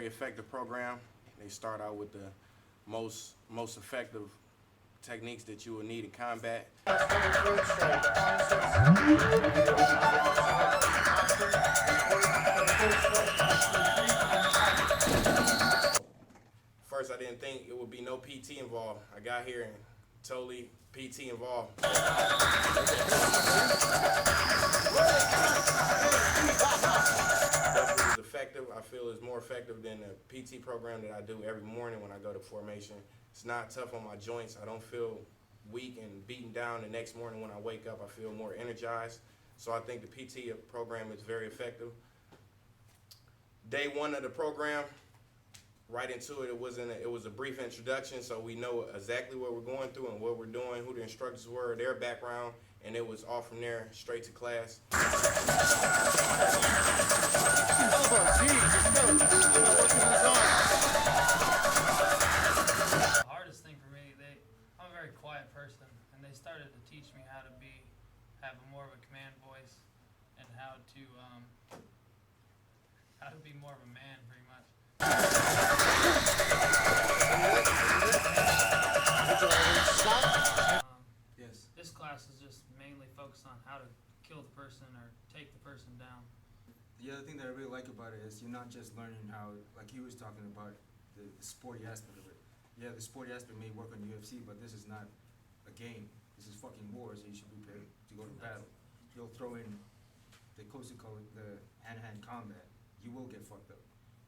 effective program. They start out with the most effective techniques that you will need in combat. First, I didn't think it would be no PT involved. I got here and totally PT involved. It was effective. I feel it's more effective than the PT program that I do every morning when I go to formation. It's not tough on my joints. I don't feel weak and beaten down the next morning when I wake up. I feel more energized. So I think the PT program is very effective. Day one of the program, right into it, it was a brief introduction, so we know exactly what we're going through and what we're doing, who the instructors were, their background, and it was all from there straight to class. The hardest thing for me, I'm a very quiet person, and they started to teach me how to have more of a command voice and how to be more of a man, pretty much. This class is just mainly focused on how to kill the person or take the person down. The other thing that I really like about it is you're not just learning how, like he was talking about, the sporty aspect of it. Yeah, the sporty aspect may work on UFC, but this is not a game. This is fucking war, so you should be prepared to go to battle. You'll throw in the close to call it the hand-to-hand combat. You will get fucked up.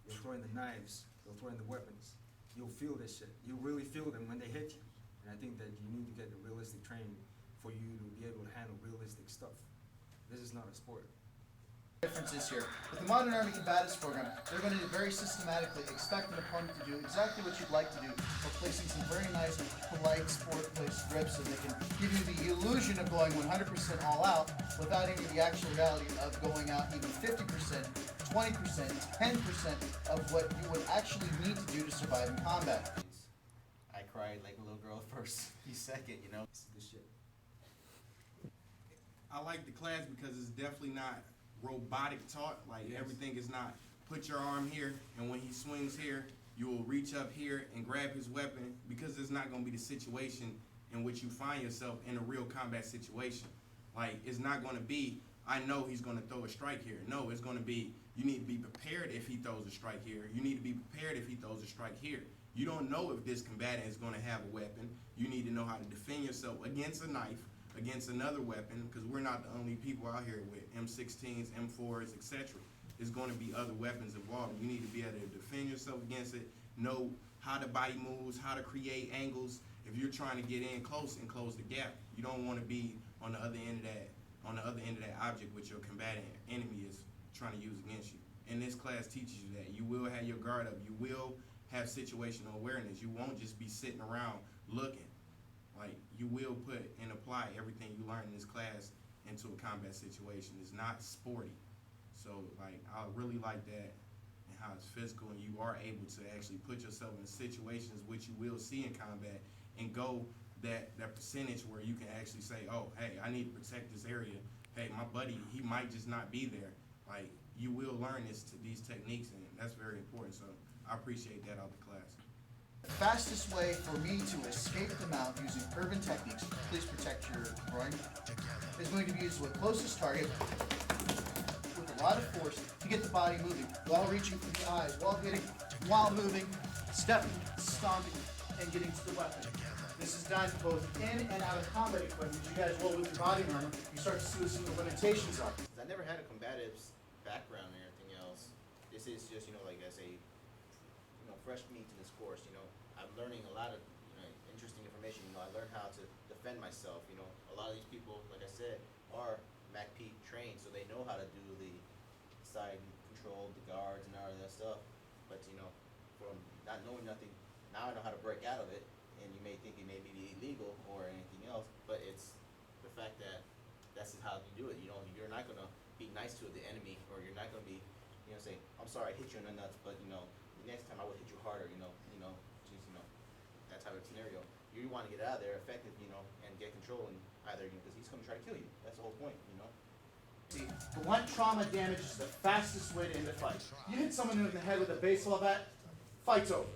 You'll throw in the knives. You'll throw in the weapons. You'll feel this shit. You'll really feel them when they hit you. And I think that you need to get the realistic training for you to be able to handle realistic stuff. This is not a sport. Differences here. With the Modern Army Combatives Program, they're going to very systematically expect an opponent to do exactly what you'd like to do, while placing some very nice, polite, sport-placed grips so they can give you the illusion of going 100% all out without any of the actual reality of going out even 50%, 20%, 10% of what you would actually need to do to survive in combat. I cried like a little girl first, he's second, you know. This is the shit. I like the class because it's definitely not robotic taught. Like everything is not put your arm here and when he swings here, you will reach up here and grab his weapon, because it's not going to be the situation in which you find yourself in a real combat situation. Like, it's not going to be, I know he's going to throw a strike here. No, it's going to be, you need to be prepared if he throws a strike here. You need to be prepared if he throws a strike here. You don't know if this combatant is going to have a weapon. You need to know how to defend yourself against a knife, against another weapon, because we're not the only people out here with M16s, M4s, etc. There's going to be other weapons involved. You need to be able to defend yourself against it, know how to body moves, how to create angles. If you're trying to get in close and close the gap, you don't want to be on the other end of that object which your combatant enemy is trying to use against you. And this class teaches you that. You will have your guard up. You will have situational awareness. You won't just be sitting around looking. Like, you will put and apply everything you learn in this class into a combat situation. It's not sporty. So, like, I really like that, and how it's physical, and you are able to actually put yourself in situations which you will see in combat and go that percentage where you can actually say, oh, hey, I need to protect this area. Hey, my buddy, he might just not be there. Like, you will learn these techniques, and that's very important. So I appreciate that out of the class. The fastest way for me to escape the mount using urban techniques, please protect your groin, is going to be used with closest target with a lot of force to get the body moving while reaching for the eyes, while moving, stepping, stomping, and getting to the weapon. This is done both in and out of combat equipment. You guys will with your body armor, you start to see what some of the limitations are. I never had a combatives background or anything else. This is just, like I say, fresh meat to this course. I'm learning a lot of interesting information. I learned how to defend myself. A lot of these people, like I said, are MACP trained, so they know how to do the side control, the guards, and all of that stuff. But from not knowing nothing, now I know how to break out of it. And you may think it may be illegal or anything else, but it's the fact that that's how you do it. You're not gonna be nice to the enemy, or you're not gonna be, say, I'm sorry, I hit you in the nuts, but the next time I will hit you harder. That type of scenario. You want to get out of there effective, and get control, and either because he's gonna try to kill you. That's the whole point, Blunt trauma damage is the fastest way to end a fight. You hit someone in the head with a baseball bat, fight's over.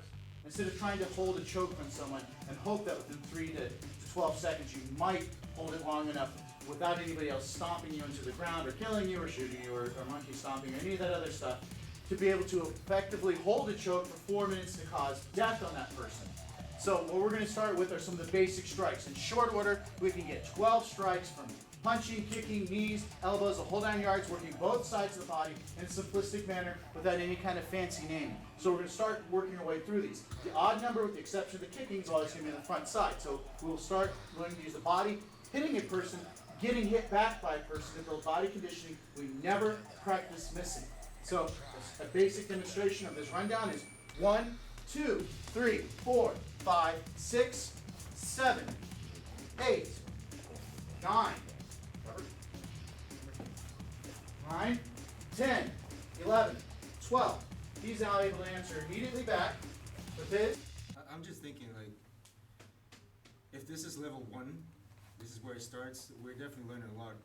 Instead of trying to hold a choke on someone and hope that within 3 to 12 seconds you might hold it long enough without anybody else stomping you into the ground or killing you or shooting you or monkey stomping or any of that other stuff, to be able to effectively hold a choke for 4 minutes to cause death on that person. So what we're going to start with are some of the basic strikes. In short order, we can get 12 strikes from punching, kicking, knees, elbows, the whole 9 yards, working both sides of the body in a simplistic manner without any kind of fancy naming. So we're going to start working our way through these. The odd number, with the exception of the kicking, is always going to be on the front side. So we'll start learning to use the body, hitting a person, getting hit back by a person, to build body conditioning. We never practice missing. So a basic demonstration of this rundown is 1, 2, 3, 4, 5, 6, 7, 8, 9, 9, 10, 11, 12. He's now able to answer immediately back with his. I'm just thinking, like, if this is level 1, this is where it starts, we're definitely learning a lot.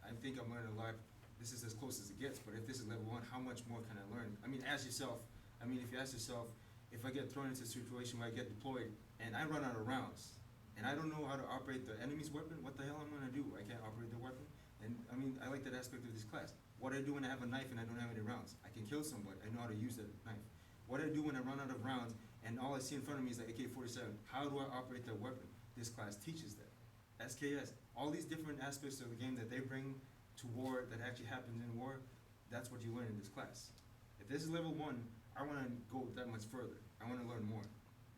I think I'm learning a lot. This is as close as it gets, but if this is level 1, how much more can I learn? I mean, ask yourself, if you ask yourself, if I get thrown into a situation where I get deployed and I run out of rounds, and I don't know how to operate the enemy's weapon, what the hell am I gonna do? I can't operate the weapon. And I like that aspect of this class. What do I do when I have a knife and I don't have any rounds? I can kill somebody. I know how to use that knife. What do I do when I run out of rounds and all I see in front of me is the AK-47? How do I operate that weapon? This class teaches that. SKS, all these different aspects of the game that they bring to war, that actually happens in war, that's what you learn in this class. If this is level 1, I want to go that much further. I want to learn more.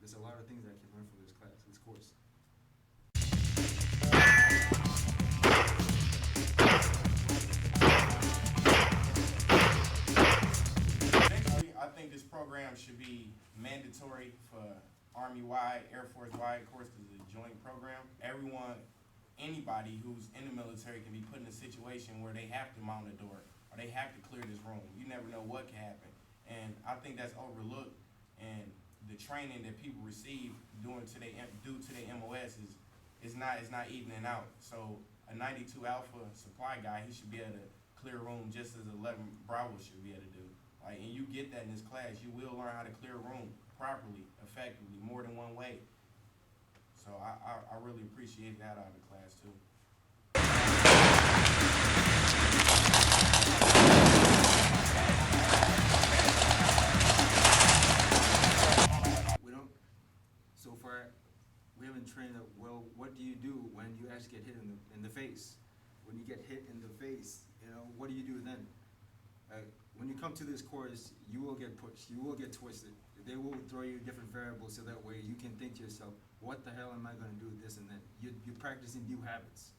There's a lot of things that I can learn from this class, this course. Eventually, I think this program should be mandatory for Army-wide, Air Force-wide. Of course, this is a joint program. Anybody who's in the military can be put in a situation where they have to mount a door or they have to clear this room. You never know what can happen. And I think that's overlooked, and the training that people receive due to their MOS is not evening out. So a 92 Alpha supply guy, he should be able to clear a room just as 11 Bravo should be able to do. And you get that in this class. You will learn how to clear a room properly, effectively, more than one way. So I really appreciate that out of the class too. So far, we haven't trained up well. What do you do when you actually get hit in the face? When you get hit in the face, what do you do then? When you come to this course, you will get pushed, you will get twisted. They will throw you different variables so that way you can think to yourself, what the hell am I going to do with this and then? You're practicing new habits,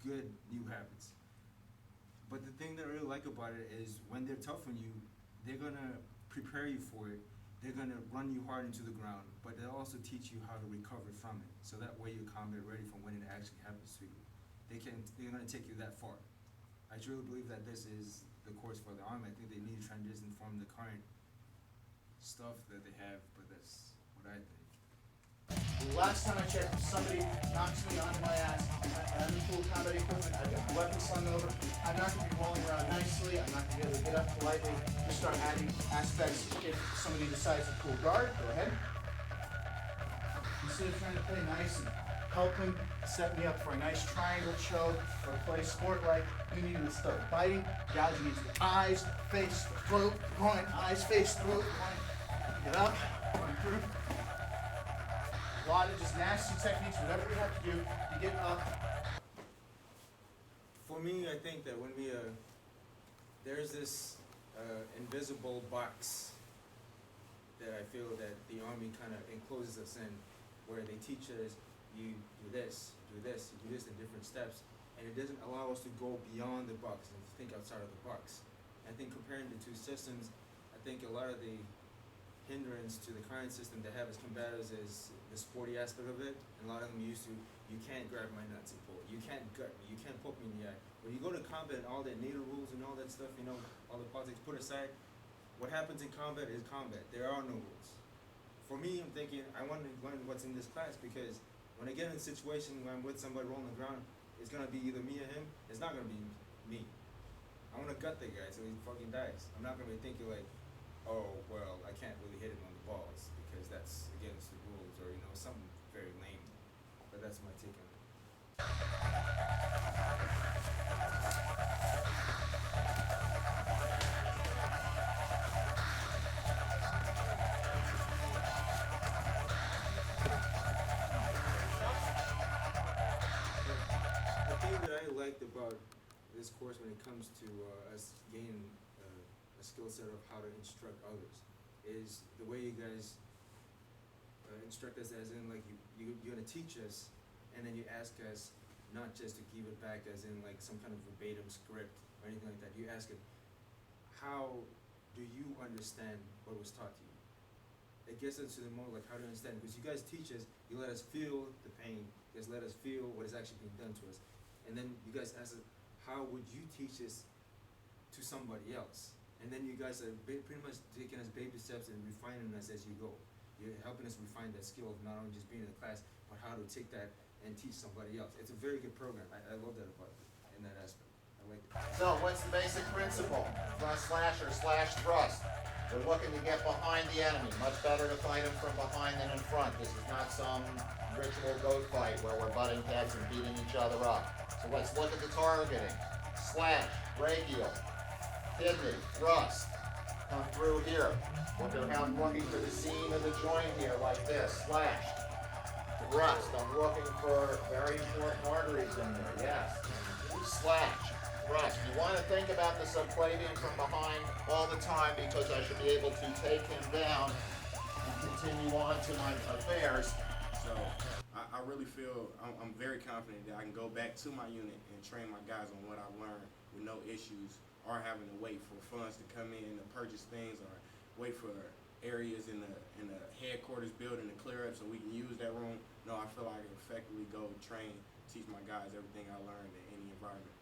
good new habits. But the thing that I really like about it is when they're tough on you, they're going to prepare you for it. They're going to run you hard into the ground, but they'll also teach you how to recover from it. So that way you're combat ready for when it actually happens to you. They're going to take you that far. I truly believe that this is the course for the Army. I think they need to transition from the current stuff that they have, but that's what I think. The last time I checked, if somebody knocks me onto my ass, I'm in full combat equipment, I've got the weapon slung over, I'm not going to be rolling around nicely, I'm not going to be able to get up politely, just start adding aspects. If somebody decides to pull guard, go ahead. Instead of trying to play nice and help him set me up for a nice triangle choke or play sport-like, you need to start biting, gouging into the eyes, face, the throat, groin, eyes, face, throat, groin. Get up, going through. A lot of just nasty techniques, whatever we have to do to get up. For me, I think that when there's this invisible box that I feel that the Army kind of encloses us in, where they teach us, you do this, you do this in different steps, and it doesn't allow us to go beyond the box and think outside of the box. I think comparing the two systems, I think a lot of the hindrance to the current system they have as combatives is the sporty aspect of it, and a lot of them used to, you can't grab my nuts and pull, you can't gut me, you can't poke me in the eye. When you go to combat and all that NATO rules and all that stuff, all the politics put aside, what happens in combat is combat. There are no rules. For me, I'm thinking, I want to learn what's in this class, because when I get in a situation where I'm with somebody rolling the ground, it's going to be either me or him. It's not going to be me. I want to gut that guy till he fucking dies. I'm not gonna be thinking like, oh well, I can't really hit him on the balls because that's against the rules, or you know, something very lame. But that's my take on it. The thing that I liked about this course when it comes to us gaining a skill set of how to instruct others is the way you guys instruct us, as in like you're gonna teach us, and then you ask us not just to give it back as in like some kind of verbatim script or anything like that. You ask it, how do you understand what was taught to you? It gets us to the more like how to understand, because you guys teach us, you let us feel the pain, you guys let us feel what is actually being done to us, and then you guys ask us, how would you teach this to somebody else? And then you guys are pretty much taking us baby steps and refining us as you go. You're helping us refine that skill of not only just being in the class, but how to take that and teach somebody else. It's a very good program. I love that about it in that aspect. I like it. So what's the basic principle? Thrust slash or slash thrust. We're looking to get behind the enemy. Much better to fight him from behind than in front. This is not some ritual goat fight where we're butting heads and beating each other up. So let's look at the targeting. Slash, brachial, kidney, thrust. Come through here. Look at how I'm looking for the seam of the joint here like this. Slash. Thrust. I'm looking for very important arteries in there. Yes. Slash. Thrust. You want to think about the subclavian from behind all the time, because I should be able to take him down and continue on to my affairs. So I really feel I'm very confident that I can go back to my unit and train my guys on what I've learned with no issues, or having to wait for funds to come in to purchase things, or wait for areas in the headquarters building to clear up so we can use that room. No, I feel like I can effectively go train, teach my guys everything I learned in any environment.